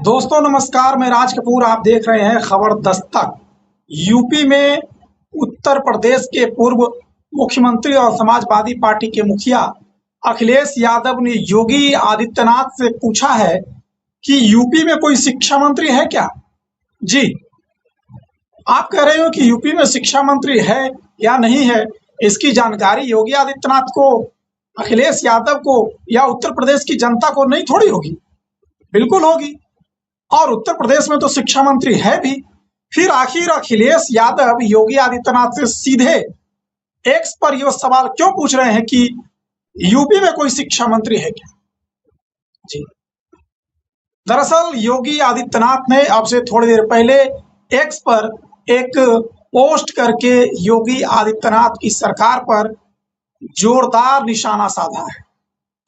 दोस्तों नमस्कार, मैं राज कपूर। आप देख रहे हैं खबर दस्तक। यूपी में उत्तर प्रदेश के पूर्व मुख्यमंत्री और समाजवादी पार्टी के मुखिया अखिलेश यादव ने योगी आदित्यनाथ से पूछा है कि यूपी में कोई शिक्षा मंत्री है क्या। जी, आप कह रहे हो कि यूपी में शिक्षा मंत्री है या नहीं है, इसकी जानकारी योगी आदित्यनाथ को, अखिलेश यादव को या उत्तर प्रदेश की जनता को नहीं थोड़ी होगी। बिल्कुल होगी। और उत्तर प्रदेश में तो शिक्षा मंत्री है भी। फिर आखिर अखिलेश यादव योगी आदित्यनाथ से सीधे एक्स पर यह सवाल क्यों पूछ रहे हैं कि यूपी में कोई शिक्षा मंत्री है क्या। जी, दरअसल योगी आदित्यनाथ ने अब से थोड़ी देर पहले एक्स पर एक पोस्ट करके योगी आदित्यनाथ की सरकार पर जोरदार निशाना साधा है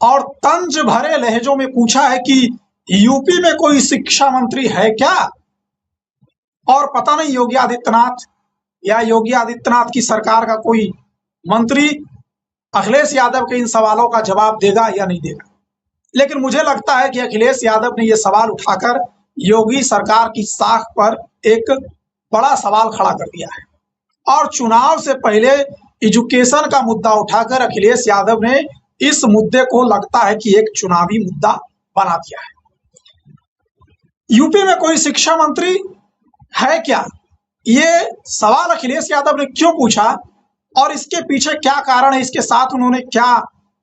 और तंज भरे लहजों में पूछा है कि यूपी में कोई शिक्षा मंत्री है क्या। और पता नहीं योगी आदित्यनाथ या योगी आदित्यनाथ की सरकार का कोई मंत्री अखिलेश यादव के इन सवालों का जवाब देगा या नहीं देगा। लेकिन मुझे लगता है कि अखिलेश यादव ने यह सवाल उठाकर योगी सरकार की साख पर एक बड़ा सवाल खड़ा कर दिया है। और चुनाव से पहले एजुकेशन का मुद्दा उठाकर अखिलेश यादव ने इस मुद्दे को लगता है कि एक चुनावी मुद्दा बना दिया है। यूपी में कोई शिक्षा मंत्री है क्या, ये सवाल अखिलेश यादव ने क्यों पूछा और इसके पीछे क्या कारण है, इसके साथ उन्होंने क्या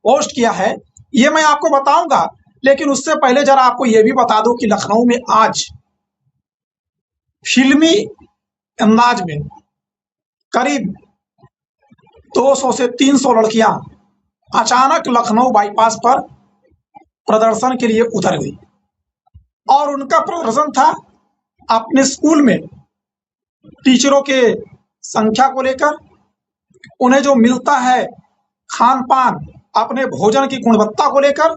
पोस्ट किया है, ये मैं आपको बताऊंगा। लेकिन उससे पहले जरा आपको यह भी बता दूं कि लखनऊ में आज फिल्मी अंदाज में करीब 200 से 300 लड़कियां अचानक लखनऊ बाईपास पर प्रदर्शन के लिए उतर गई। और उनका प्रदर्शन था अपने स्कूल में टीचरों के संख्या को लेकर, उन्हें जो मिलता है खान पान, अपने भोजन की गुणवत्ता को लेकर,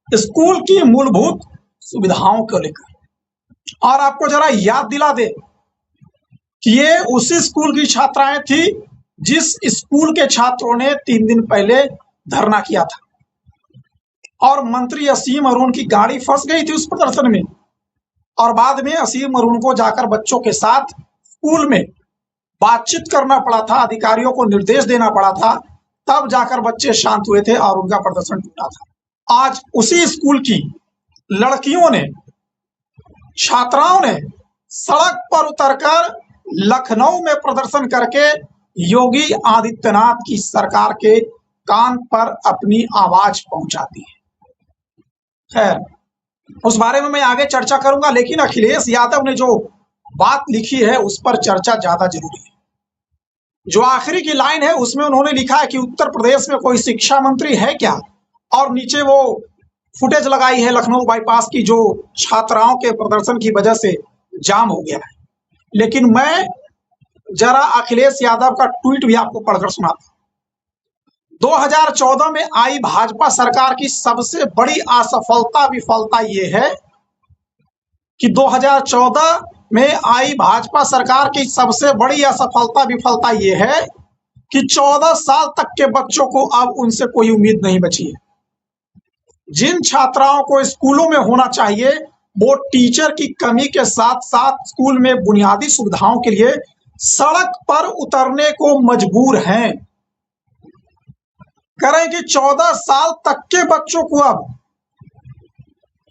स्कूल की मूलभूत सुविधाओं को लेकर। और आपको जरा याद दिला दे कि ये उसी स्कूल की छात्राएं थी जिस स्कूल के छात्रों ने 3 दिन पहले धरना किया था। और मंत्री असीम अरुण की गाड़ी फंस गई थी उस प्रदर्शन में और बाद में असीम अरुण को जाकर बच्चों के साथ स्कूल में बातचीत करना पड़ा था, अधिकारियों को निर्देश देना पड़ा था, तब जाकर बच्चे शांत हुए थे और उनका प्रदर्शन टूटा था। आज उसी स्कूल की लड़कियों ने, छात्राओं ने सड़क पर उतरकर लखनऊ में प्रदर्शन करके योगी आदित्यनाथ की सरकार के कान पर अपनी आवाज पहुंचा दी है। खैर, उस बारे में मैं आगे चर्चा करूंगा, लेकिन अखिलेश यादव ने जो बात लिखी है उस पर चर्चा ज्यादा जरूरी है। जो आखिरी की लाइन है उसमें उन्होंने लिखा है कि उत्तर प्रदेश में कोई शिक्षा मंत्री है क्या, और नीचे वो फुटेज लगाई है लखनऊ बाईपास की जो छात्राओं के प्रदर्शन की वजह से जाम हो गया है। लेकिन मैं जरा अखिलेश यादव का ट्वीट भी आपको पढ़कर सुनाता हूं। 2014 में आई भाजपा सरकार की सबसे बड़ी असफलता विफलता ये है कि 2014 में आई भाजपा सरकार की सबसे बड़ी असफलता विफलता ये है कि 14 साल तक के बच्चों को अब उनसे कोई उम्मीद नहीं बची है। जिन छात्राओं को स्कूलों में होना चाहिए वो टीचर की कमी के साथ साथ स्कूल में बुनियादी सुविधाओं के लिए सड़क पर उतरने को मजबूर हैं। करें कि 14 साल तक के बच्चों को अब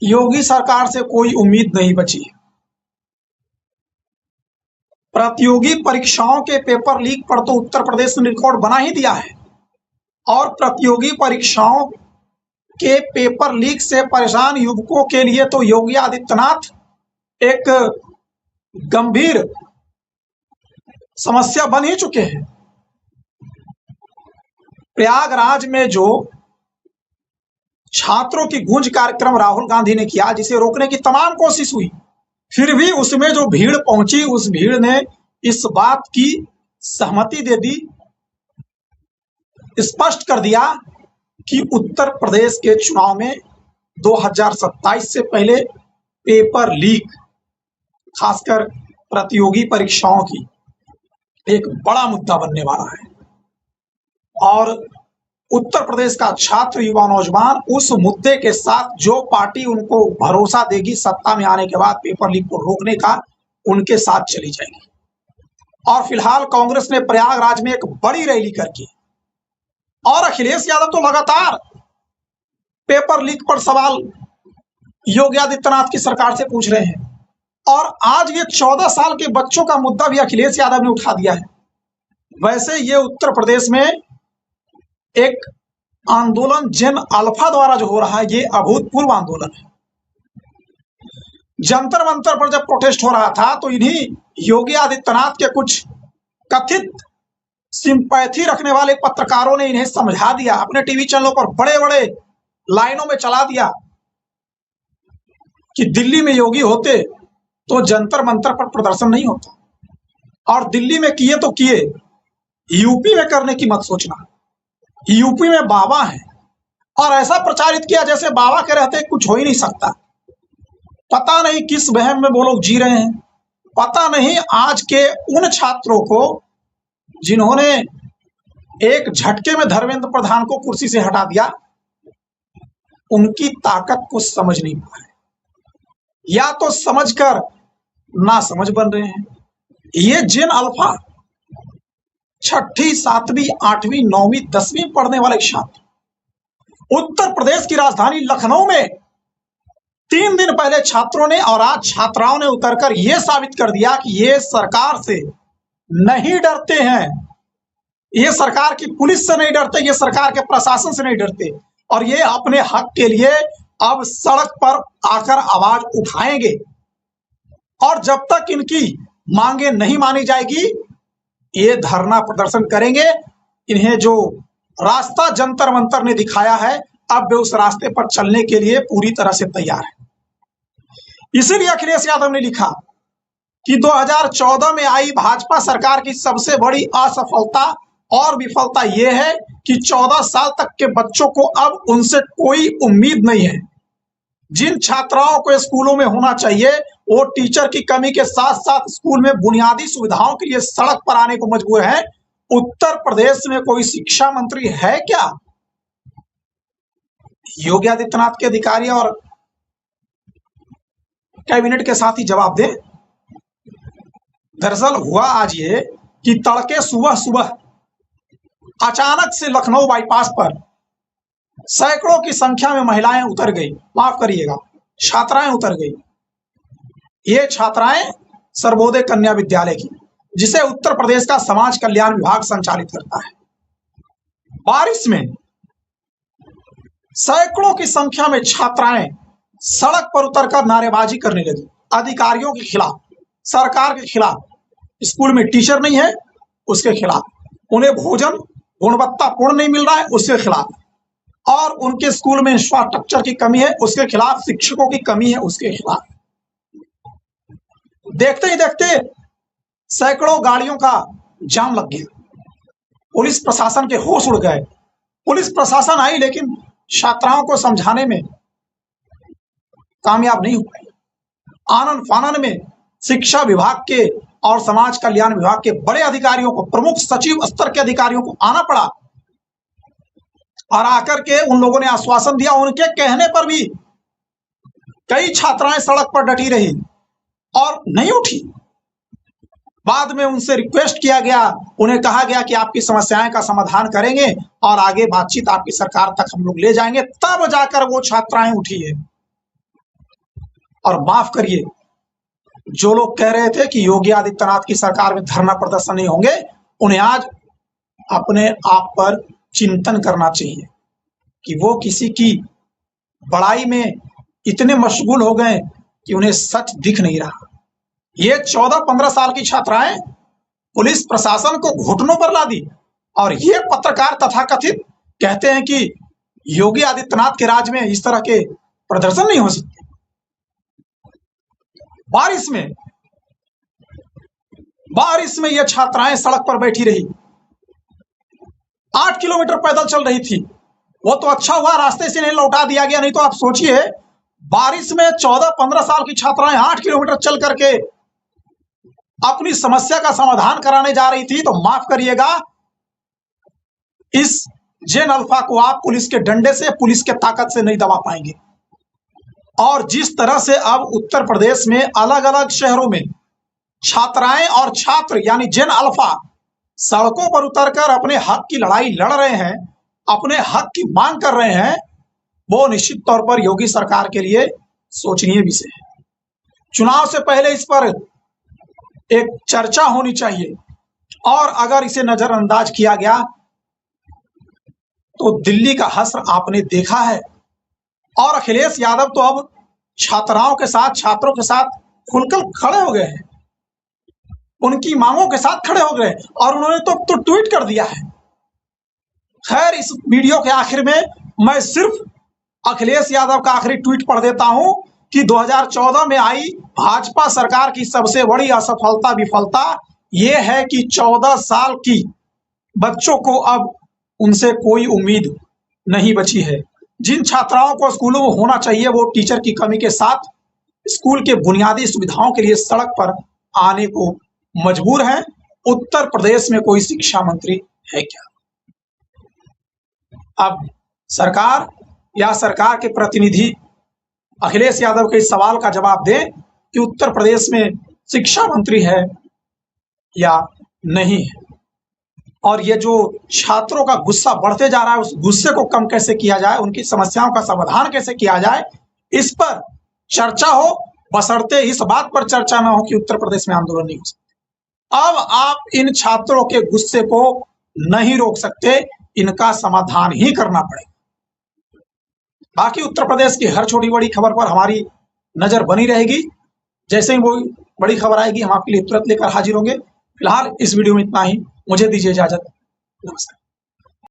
योगी सरकार से कोई उम्मीद नहीं बची। प्रतियोगी परीक्षाओं के पेपर लीक पर तो उत्तर प्रदेश ने रिकॉर्ड बना ही दिया है और प्रतियोगी परीक्षाओं के पेपर लीक से परेशान युवकों के लिए तो योगी आदित्यनाथ एक गंभीर समस्या बन ही चुके हैं। प्रयागराज में जो छात्रों की गूंज कार्यक्रम राहुल गांधी ने किया, जिसे रोकने की तमाम कोशिश हुई, फिर भी उसमें जो भीड़ पहुंची उस भीड़ ने इस बात की सहमति दे दी, स्पष्ट कर दिया कि उत्तर प्रदेश के चुनाव में 2027 से पहले पेपर लीक, खासकर प्रतियोगी परीक्षाओं की, एक बड़ा मुद्दा बनने वाला है। और उत्तर प्रदेश का छात्र युवा नौजवान उस मुद्दे के साथ जो पार्टी उनको भरोसा देगी सत्ता में आने के बाद पेपर लीक को रोकने का, उनके साथ चली जाएगी। और फिलहाल कांग्रेस ने प्रयागराज में एक बड़ी रैली करके, और अखिलेश यादव तो लगातार पेपर लीक पर सवाल योगी आदित्यनाथ की सरकार से पूछ रहे हैं, और आज ये 14 साल के बच्चों का मुद्दा भी अखिलेश यादव ने उठा दिया है। वैसे ये उत्तर प्रदेश में एक आंदोलन जन अल्फा द्वारा जो हो रहा है, ये अभूतपूर्व आंदोलन है। जंतर मंतर पर जब प्रोटेस्ट हो रहा था तो इन्हीं योगी आदित्यनाथ के कुछ कथित सिंपैथी रखने वाले पत्रकारों ने इन्हें समझा दिया, अपने टीवी चैनलों पर बड़े बड़े लाइनों में चला दिया कि दिल्ली में योगी होते तो जंतर मंतर पर प्रदर्शन नहीं होता, और दिल्ली में किए तो किए, यूपी में करने की मत सोचना, यूपी में बाबा है। और ऐसा प्रचारित किया जैसे बाबा के रहते कुछ हो ही नहीं सकता। पता नहीं किस वहम में वो लोग जी रहे हैं। पता नहीं आज के उन छात्रों को जिन्होंने एक झटके में धर्मेंद्र प्रधान को कुर्सी से हटा दिया, उनकी ताकत को समझ नहीं पाए, या तो समझकर ना समझ बन रहे हैं। ये जिन अल्फा 6ठी 7वीं 8वीं 9वीं 10वीं पढ़ने वाले छात्र उत्तर प्रदेश की राजधानी लखनऊ में 3 दिन पहले छात्रों ने और आज छात्राओं ने उतरकर यह साबित कर दिया कि ये सरकार से नहीं डरते हैं, ये सरकार की पुलिस से नहीं डरते, ये सरकार के प्रशासन से नहीं डरते, और ये अपने हक के लिए अब सड़क पर आकर आवाज उठाएंगे। और जब तक इनकी मांगे नहीं मानी जाएगी, ये धरना प्रदर्शन करेंगे। इन्हें जो रास्ता जंतर मंतर ने दिखाया है, अब वे उस रास्ते पर चलने के लिए पूरी तरह से तैयार है। इसीलिए अखिलेश यादव ने लिखा कि 2014 में आई भाजपा सरकार की सबसे बड़ी असफलता और विफलता यह है कि 14 साल तक के बच्चों को अब उनसे कोई उम्मीद नहीं है। जिन छात्राओं को स्कूलों में होना चाहिए, वो टीचर की कमी के साथ साथ स्कूल में बुनियादी सुविधाओं के लिए सड़क पर आने को मजबूर है। उत्तर प्रदेश में कोई शिक्षा मंत्री है क्या? योगी आदित्यनाथ के अधिकारी और कैबिनेट के साथ ही जवाब दे। दरअसल हुआ आज ये कि तड़के सुबह सुबह अचानक से लखनऊ बाईपास पर सैकड़ों की संख्या में महिलाएं उतर गई, माफ करिएगा छात्राएं उतर गई। ये छात्राएं सर्वोदय कन्या विद्यालय की, जिसे उत्तर प्रदेश का समाज कल्याण विभाग संचालित करता है। बारिश में सैकड़ों की संख्या में छात्राएं सड़क पर उतरकर नारेबाजी करने लगी, अधिकारियों के खिलाफ, सरकार के खिलाफ। स्कूल में टीचर नहीं है उसके खिलाफ, उन्हें भोजन गुणवत्तापूर्ण नहीं मिल रहा है उसके खिलाफ, और उनके स्कूल में इंफ्रास्ट्रक्चर की कमी है उसके खिलाफ, शिक्षकों की कमी है उसके खिलाफ। देखते ही देखते सैकड़ों गाड़ियों का जाम लग गया। पुलिस प्रशासन के होश उड़ गए। पुलिस प्रशासन आई लेकिन छात्राओं को समझाने में कामयाब नहीं हो पाई। आनन फानन में शिक्षा विभाग के और समाज कल्याण विभाग के बड़े अधिकारियों को, प्रमुख सचिव स्तर के अधिकारियों को आना पड़ा, और आकर के उन लोगों ने आश्वासन दिया। उनके कहने पर भी कई छात्राएं सड़क पर डटी रही और नहीं उठी। बाद में उनसे रिक्वेस्ट किया गया, उन्हें कहा गया कि आपकी समस्याएं का समाधान करेंगे और आगे बातचीत आपकी सरकार तक हम लोग ले जाएंगे, तब जाकर वो छात्राएं उठी है। और माफ करिए, जो लोग कह रहे थे कि योगी आदित्यनाथ की सरकार में धरना प्रदर्शन नहीं होंगे, उन्हें आज अपने आप पर चिंतन करना चाहिए कि वो किसी की बड़ाई में इतने मशगूल हो गए कि उन्हें सच दिख नहीं रहा। ये 14-15 साल की छात्राएं पुलिस प्रशासन को घुटनों पर ला दी, और ये पत्रकार तथाकथित कहते हैं कि योगी आदित्यनाथ के राज में इस तरह के प्रदर्शन नहीं हो सकते। बारिश में ये छात्राएं सड़क पर बैठी रही, 8 किलोमीटर पैदल चल रही थी। वो तो अच्छा हुआ रास्ते से नहीं लौटा दिया गया, नहीं तो आप सोचिए बारिश में 14-15 साल की छात्राएं 8 किलोमीटर चल करके अपनी समस्या का समाधान कराने जा रही थी। तो माफ करिएगा, इस जेन अल्फा को आप पुलिस के डंडे से, पुलिस के ताकत से नहीं दबा पाएंगे। और जिस तरह से अब उत्तर प्रदेश में अलग अलग शहरों में छात्राएं और छात्र यानी जेन अल्फा सड़कों पर उतरकर अपने हक की लड़ाई लड़ रहे हैं, अपने हक की मांग कर रहे हैं, वो निश्चित तौर पर योगी सरकार के लिए सोचनीय विषय है। चुनाव से पहले इस पर एक चर्चा होनी चाहिए, और अगर इसे नजरअंदाज किया गया तो दिल्ली का हश्र आपने देखा है। और अखिलेश यादव तो अब छात्राओं के साथ, छात्रों के साथ खुलकर खड़े हो गए हैं, उनकी मांगों के साथ खड़े हो गए, और उन्होंने तो ट्वीट कर दिया है। खैर, इस वीडियो के आखिर में मैं सिर्फ अखिलेश यादव का आखिरी ट्वीट पढ़ देता हूं कि 2014 में आई भाजपा सरकार की सबसे बड़ी असफलता विफलता यह है कि 14 साल की बच्चों को अब उनसे कोई उम्मीद नहीं बची है। जिन छात्राओं को स्कूलों में होना चाहिए वो टीचर की कमी के साथ स्कूल के बुनियादी सुविधाओं के लिए सड़क पर आने को मजबूर हैं। उत्तर प्रदेश में कोई शिक्षा मंत्री है क्या? अब सरकार या सरकार के प्रतिनिधि अखिलेश यादव के इस सवाल का जवाब दें कि उत्तर प्रदेश में शिक्षा मंत्री है या नहीं है। और ये जो छात्रों का गुस्सा बढ़ते जा रहा है, उस गुस्से को कम कैसे किया जाए, उनकी समस्याओं का समाधान कैसे किया जाए, इस पर चर्चा हो, बशर्ते इस बात पर चर्चा ना हो कि उत्तर प्रदेश में आंदोलन नहीं हो सकता। अब आप इन छात्रों के गुस्से को नहीं रोक सकते, इनका समाधान ही करना पड़ेगा। बाकी उत्तर प्रदेश की हर छोटी बड़ी खबर पर हमारी नजर बनी रहेगी। जैसे ही वो बड़ी खबर आएगी हम आपके लिए तुरंत लेकर हाजिर होंगे। फिलहाल इस वीडियो में इतना ही। मुझे दीजिए इजाजत। नमस्कार।